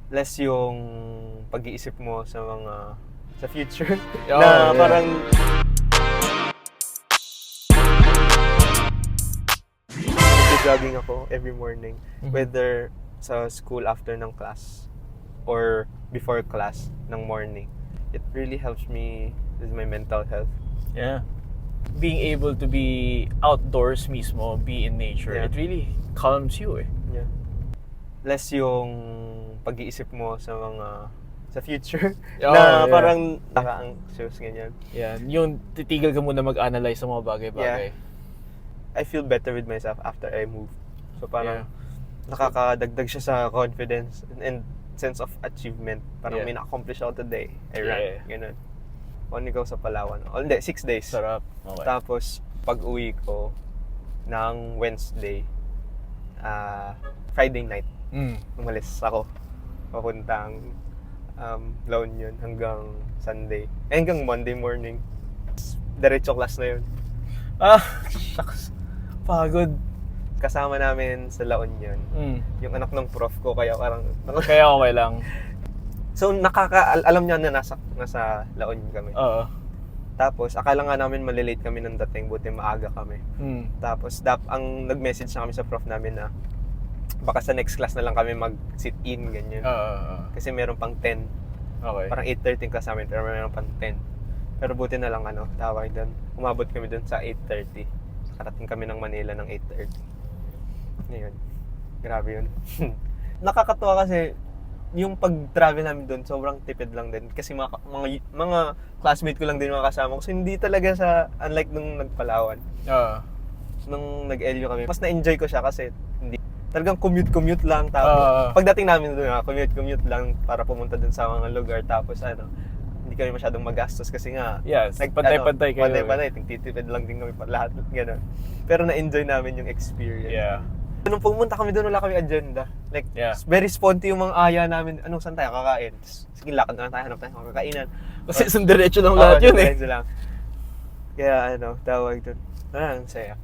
less yung pag-iisip mo sa future Oh, na yeah. parang jogging ako every morning, whether sa school after ng class or before class ng morning. It really helps me with my mental health. Yeah. Being able to be outdoors mismo, be in nature, Yeah. it really calms you eh. Yeah. Less yung pag-iisip mo sa future Oh, na yeah. parang naka-anxious ganyan. Yan, yung titigil ka muna mag-analyze sa mga bagay-bagay. I feel better with myself after I move. So parang Yeah. nakakadagdag siya sa confidence and sense of achievement. Parang Yeah. may na-accomplish ako today. I ran. Yeah. Ganun. Only go sa Palawan. Oh, hindi, 6 days. Sarap. Okay. Tapos, pag-uwi ko ng Wednesday, Friday night, umalis ako. Papuntang La Union hanggang Sunday. Hanggang Monday morning. Diretso class na yun. Shucks. Pagod. Kasama namin sa La Union yung anak ng prof ko, kaya parang Kaya okay lang. so alam niya na nasa La Union kami. Oo. Tapos akala nga namin malilate kami ng dating, buti maaga kami. Tapos ang nag-message na kami sa prof namin na baka sa next class na lang kami mag-sit in ganyan. Kasi meron pang 10. Okay. Parang 8:30 class namin pero meron pang 10. Pero buti na lang tawag doon. Umabot kami doon sa 8:30. Nakarating kami ng Manila ng 8:30. Ngayon. Grabe yun. Nakakatuwa kasi yung pag-travel namin doon, sobrang tipid lang din. Kasi mga classmate ko lang din mga kasama ko. So hindi talaga unlike nung nagpalawan. Nung nag-LU kami, mas na-enjoy ko siya kasi hindi talagang commute lang. Tapos pagdating namin doon, commute lang para pumunta doon sa mga lugar. Tapos hindi kami masyadong magastos kasi nga Yes, pantay-pantay kayo. Pantay-pantay, tigtitipid lang din kami lahat, gano'n. Pero na-enjoy namin yung experience. Yeah. Nung pumunta kami doon, wala kami agenda. Like, Yeah. very sponty yung mga aya namin. Saan tayo kakain? Sige, lakad na lang tayo, hanap tayo ng kakainan. Kasi diretso lang lahat yun eh. Diretso lang. Kaya tawag doon. Ang saya.